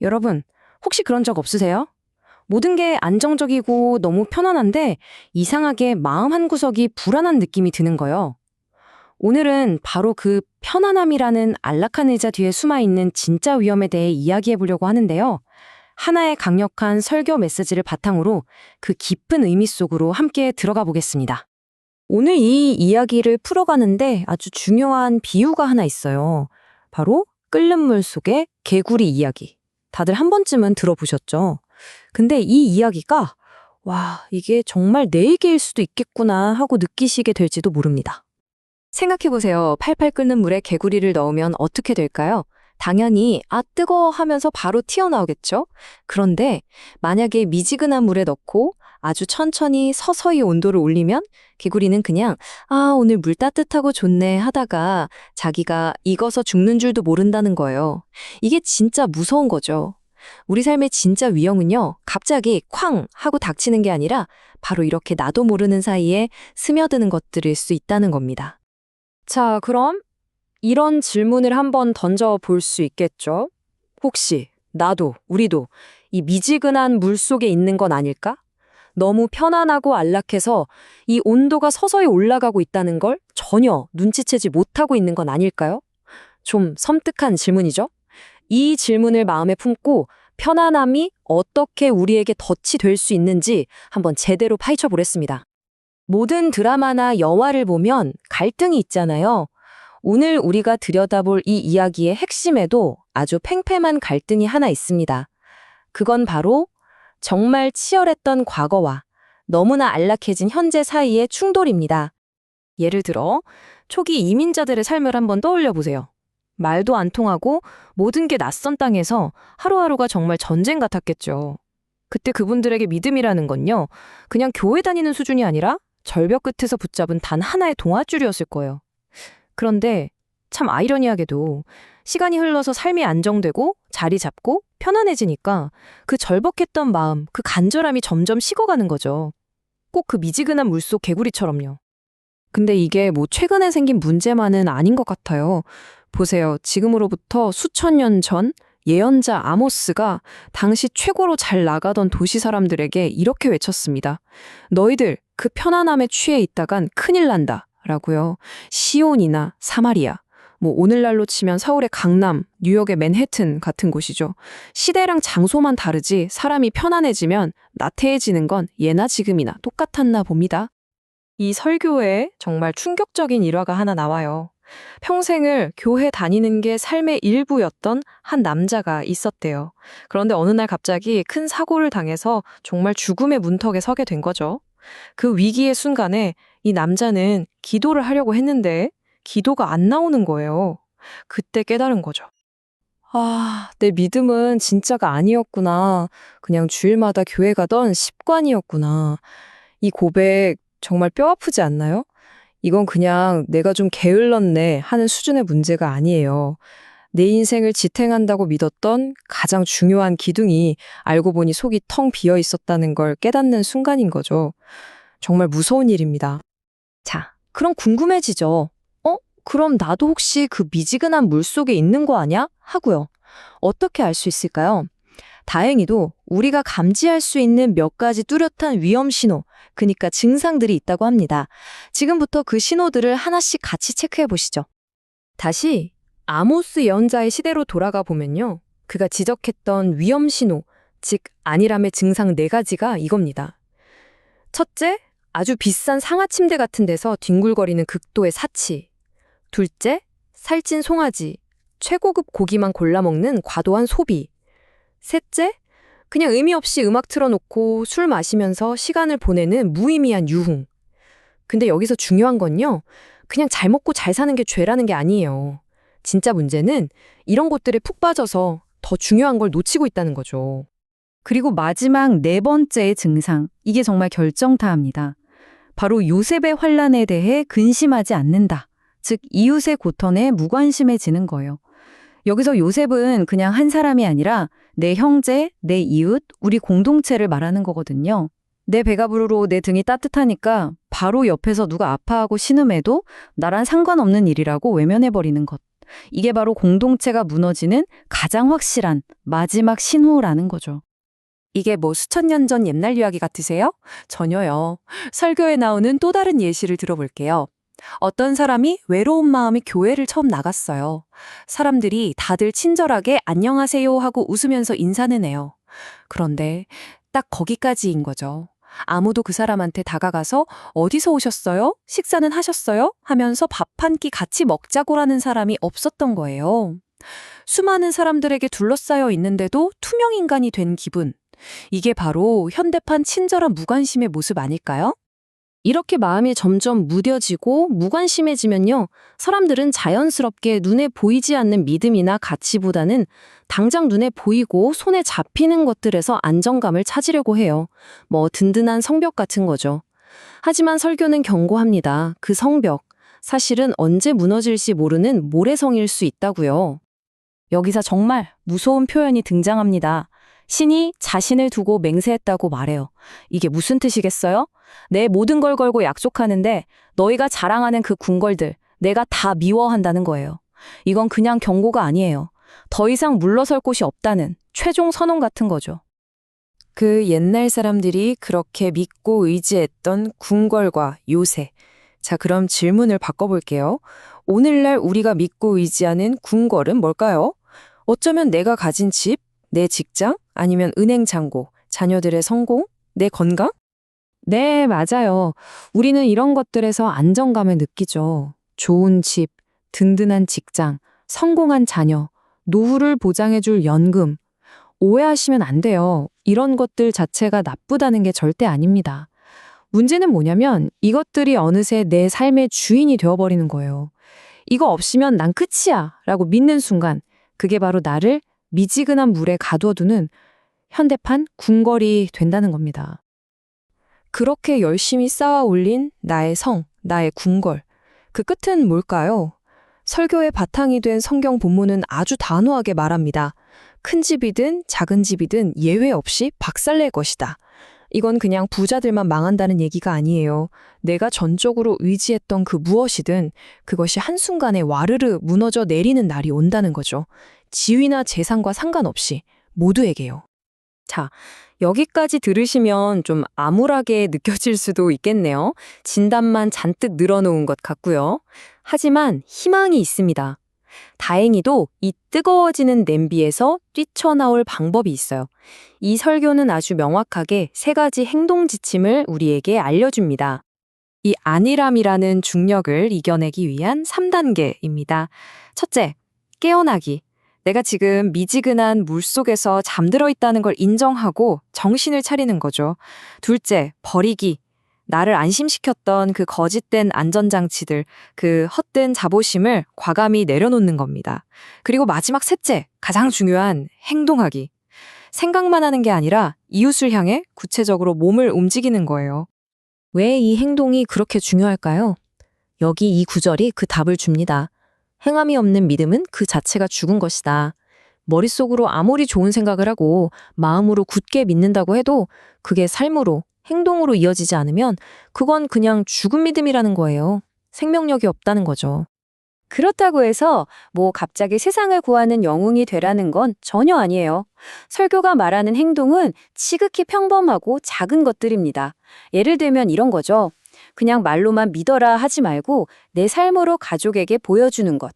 여러분, 혹시 그런 적 없으세요? 모든 게 안정적이고 너무 편안한데 이상하게 마음 한구석이 불안한 느낌이 드는 거요. 오늘은 바로 그 편안함이라는 안락한 의자 뒤에 숨어 있는 진짜 위험에 대해 이야기해 보려고 하는데요. 하나의 강력한 설교 메시지를 바탕으로 그 깊은 의미 속으로 함께 들어가 보겠습니다. 오늘 이 이야기를 풀어가는데 아주 중요한 비유가 하나 있어요. 바로 끓는 물 속의 개구리 이야기. 다들 한 번쯤은 들어보셨죠? 근데 이 이야기가 이게 정말 내 얘기일 수도 있겠구나 하고 느끼시게 될지도 모릅니다. 생각해보세요. 팔팔 끓는 물에 개구리를 넣으면 어떻게 될까요? 당연히 뜨거워 하면서 바로 튀어나오겠죠? 그런데 만약에 미지근한 물에 넣고 아주 천천히 서서히 온도를 올리면 개구리는 그냥 오늘 물 따뜻하고 좋네 하다가 자기가 익어서 죽는 줄도 모른다는 거예요. 이게 진짜 무서운 거죠. 우리 삶의 진짜 위험은요, 갑자기 쾅 하고 닥치는 게 아니라 바로 이렇게 나도 모르는 사이에 스며드는 것들일 수 있다는 겁니다. 자, 그럼 이런 질문을 한번 던져 볼 수 있겠죠? 혹시 나도, 우리도 이 미지근한 물 속에 있는 건 아닐까? 너무 편안하고 안락해서 이 온도가 서서히 올라가고 있다는 걸 전혀 눈치채지 못하고 있는 건 아닐까요? 좀 섬뜩한 질문이죠? 이 질문을 마음에 품고 편안함이 어떻게 우리에게 덫이 될 수 있는지 한번 제대로 파헤쳐 보겠습니다. 모든 드라마나 영화를 보면 갈등이 있잖아요. 오늘 우리가 들여다볼 이 이야기의 핵심에도 아주 팽팽한 갈등이 하나 있습니다. 그건 바로 정말 치열했던 과거와 너무나 안락해진 현재 사이의 충돌입니다. 예를 들어 초기 이민자들의 삶을 한번 떠올려 보세요. 말도 안 통하고 모든 게 낯선 땅에서 하루하루가 정말 전쟁 같았겠죠. 그때 그분들에게 믿음이라는 건요, 그냥 교회 다니는 수준이 아니라 절벽 끝에서 붙잡은 단 하나의 동아줄이었을 거예요. 그런데 참 아이러니하게도 시간이 흘러서 삶이 안정되고 자리 잡고 편안해지니까 그 절박했던 마음, 그 간절함이 점점 식어가는 거죠. 꼭 그 미지근한 물속 개구리처럼요. 근데 이게 최근에 생긴 문제만은 아닌 것 같아요. 보세요. 지금으로부터 수천 년 전 예언자 아모스가 당시 최고로 잘 나가던 도시 사람들에게 이렇게 외쳤습니다. 너희들 그 편안함에 취해 있다간 큰일 난다. 라고요. 시온이나 사마리아, 오늘날로 치면 서울의 강남, 뉴욕의 맨해튼 같은 곳이죠. 시대랑 장소만 다르지 사람이 편안해지면 나태해지는 건 예나 지금이나 똑같았나 봅니다. 이 설교에 정말 충격적인 일화가 하나 나와요. 평생을 교회 다니는 게 삶의 일부였던 한 남자가 있었대요. 그런데 어느 날 갑자기 큰 사고를 당해서 정말 죽음의 문턱에 서게 된 거죠. 그 위기의 순간에 이 남자는 기도를 하려고 했는데 기도가 안 나오는 거예요. 그때 깨달은 거죠. 내 믿음은 진짜가 아니었구나. 그냥 주일마다 교회 가던 습관이었구나. 이 고백 정말 뼈 아프지 않나요? 이건 그냥 내가 좀 게을렀네 하는 수준의 문제가 아니에요. 내 인생을 지탱한다고 믿었던 가장 중요한 기둥이 알고 보니 속이 텅 비어 있었다는 걸 깨닫는 순간인 거죠. 정말 무서운 일입니다. 자, 그럼 궁금해지죠. 그럼 나도 혹시 그 미지근한 물 속에 있는 거 아냐? 하고요. 어떻게 알 수 있을까요? 다행히도 우리가 감지할 수 있는 몇 가지 뚜렷한 위험 신호, 그러니까 증상들이 있다고 합니다. 지금부터 그 신호들을 하나씩 같이 체크해 보시죠. 다시 아모스 예언자의 시대로 돌아가 보면요. 그가 지적했던 위험 신호, 즉 안일함의 증상 4가지가 이겁니다. 첫째, 아주 비싼 상하 침대 같은 데서 뒹굴거리는 극도의 사치. 둘째, 살찐 송아지, 최고급 고기만 골라 먹는 과도한 소비. 셋째, 그냥 의미 없이 음악 틀어놓고 술 마시면서 시간을 보내는 무의미한 유흥. 근데 여기서 중요한 건요, 그냥 잘 먹고 잘 사는 게 죄라는 게 아니에요. 진짜 문제는 이런 것들에 푹 빠져서 더 중요한 걸 놓치고 있다는 거죠. 그리고 마지막 4번째의 증상, 이게 정말 결정타입니다. 바로 요셉의 환난에 대해 근심하지 않는다. 즉 이웃의 고턴에 무관심해지는 거예요. 여기서 요셉은 그냥 한 사람이 아니라 내 형제, 내 이웃, 우리 공동체를 말하는 거거든요. 내 배가 부르고 내 등이 따뜻하니까 바로 옆에서 누가 아파하고 신음해도 나랑 상관없는 일이라고 외면해버리는 것. 이게 바로 공동체가 무너지는 가장 확실한 마지막 신호라는 거죠. 이게 뭐 수천 년 전 옛날 이야기 같으세요? 전혀요. 설교에 나오는 또 다른 예시를 들어볼게요. 어떤 사람이 외로운 마음에 교회를 처음 나갔어요. 사람들이 다들 친절하게 안녕하세요 하고 웃으면서 인사는 해요. 그런데 딱 거기까지인 거죠. 아무도 그 사람한테 다가가서 어디서 오셨어요? 식사는 하셨어요? 하면서 밥 한 끼 같이 먹자고라는 사람이 없었던 거예요. 수많은 사람들에게 둘러싸여 있는데도 투명 인간이 된 기분. 이게 바로 현대판 친절한 무관심의 모습 아닐까요? 이렇게 마음이 점점 무뎌지고 무관심해지면요, 사람들은 자연스럽게 눈에 보이지 않는 믿음이나 가치보다는 당장 눈에 보이고 손에 잡히는 것들에서 안정감을 찾으려고 해요. 뭐 든든한 성벽 같은 거죠. 하지만 설교는 경고합니다. 그 성벽, 사실은 언제 무너질지 모르는 모래성일 수 있다고요. 여기서 정말 무서운 표현이 등장합니다. 신이 자신을 두고 맹세했다고 말해요. 이게 무슨 뜻이겠어요? 내 모든 걸 걸고 약속하는데 너희가 자랑하는 그 궁궐들 내가 다 미워한다는 거예요. 이건 그냥 경고가 아니에요. 더 이상 물러설 곳이 없다는 최종 선언 같은 거죠. 그 옛날 사람들이 그렇게 믿고 의지했던 궁궐과 요새. 자, 그럼 질문을 바꿔볼게요. 오늘날 우리가 믿고 의지하는 궁궐은 뭘까요? 어쩌면 내가 가진 집, 내 직장, 아니면 은행 잔고, 자녀들의 성공, 내 건강? 네, 맞아요. 우리는 이런 것들에서 안정감을 느끼죠. 좋은 집, 든든한 직장, 성공한 자녀, 노후를 보장해줄 연금. 오해하시면 안 돼요. 이런 것들 자체가 나쁘다는 게 절대 아닙니다. 문제는 뭐냐면 이것들이 어느새 내 삶의 주인이 되어버리는 거예요. 이거 없이면 난 끝이야 라고 믿는 순간 그게 바로 나를 미지근한 물에 가둬두는 현대판 궁궐이 된다는 겁니다. 그렇게 열심히 쌓아 올린 나의 성, 나의 궁궐. 그 끝은 뭘까요? 설교의 바탕이 된 성경 본문은 아주 단호하게 말합니다. 큰 집이든 작은 집이든 예외 없이 박살낼 것이다. 이건 그냥 부자들만 망한다는 얘기가 아니에요. 내가 전적으로 의지했던 그 무엇이든 그것이 한순간에 와르르 무너져 내리는 날이 온다는 거죠. 지위나 재산과 상관없이 모두에게요. 자, 여기까지 들으시면 좀 암울하게 느껴질 수도 있겠네요. 진단만 잔뜩 늘어놓은 것 같고요. 하지만 희망이 있습니다. 다행히도 이 뜨거워지는 냄비에서 뛰쳐나올 방법이 있어요. 이 설교는 아주 명확하게 세 가지 행동 지침을 우리에게 알려줍니다. 이 안일함이라는 중력을 이겨내기 위한 3단계입니다. 첫째, 깨어나기. 내가 지금 미지근한 물속에서 잠들어 있다는 걸 인정하고 정신을 차리는 거죠. 둘째, 버리기. 나를 안심시켰던 그 거짓된 안전장치들, 그 헛된 자부심을 과감히 내려놓는 겁니다. 그리고 마지막 셋째, 가장 중요한 행동하기. 생각만 하는 게 아니라 이웃을 향해 구체적으로 몸을 움직이는 거예요. 왜 이 행동이 그렇게 중요할까요? 여기 이 구절이 그 답을 줍니다. 행함이 없는 믿음은 그 자체가 죽은 것이다. 머릿속으로 아무리 좋은 생각을 하고 마음으로 굳게 믿는다고 해도 그게 삶으로, 행동으로 이어지지 않으면 그건 그냥 죽은 믿음이라는 거예요. 생명력이 없다는 거죠. 그렇다고 해서 뭐 갑자기 세상을 구하는 영웅이 되라는 건 전혀 아니에요. 설교가 말하는 행동은 지극히 평범하고 작은 것들입니다. 예를 들면 이런 거죠. 그냥 말로만 믿어라 하지 말고 내 삶으로 가족에게 보여주는 것.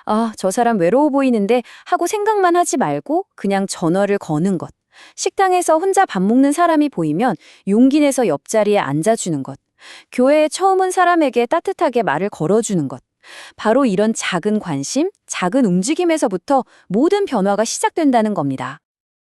아, 저 사람 외로워 보이는데 하고 생각만 하지 말고 그냥 전화를 거는 것. 식당에서 혼자 밥 먹는 사람이 보이면 용기 내서 옆자리에 앉아주는 것. 교회에 처음 온 사람에게 따뜻하게 말을 걸어주는 것. 바로 이런 작은 관심, 작은 움직임에서부터 모든 변화가 시작된다는 겁니다.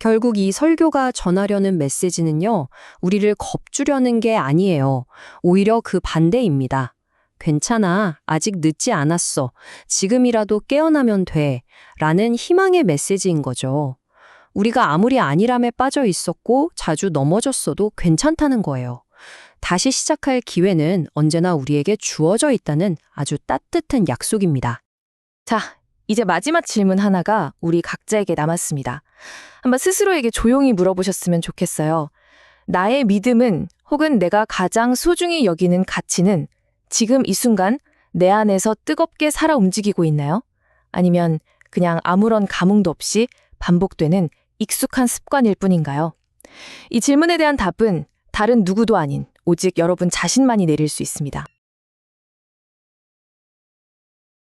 결국 이 설교가 전하려는 메시지는요, 우리를 겁주려는 게 아니에요. 오히려 그 반대입니다. 괜찮아, 아직 늦지 않았어. 지금이라도 깨어나면 돼. 라는 희망의 메시지인 거죠. 우리가 아무리 안일함에 빠져 있었고 자주 넘어졌어도 괜찮다는 거예요. 다시 시작할 기회는 언제나 우리에게 주어져 있다는 아주 따뜻한 약속입니다. 자, 이제 마지막 질문 하나가 우리 각자에게 남았습니다. 한번 스스로에게 조용히 물어보셨으면 좋겠어요. 나의 믿음은 혹은 내가 가장 소중히 여기는 가치는 지금 이 순간 내 안에서 뜨겁게 살아 움직이고 있나요? 아니면 그냥 아무런 감흥도 없이 반복되는 익숙한 습관일 뿐인가요? 이 질문에 대한 답은 다른 누구도 아닌 오직 여러분 자신만이 내릴 수 있습니다.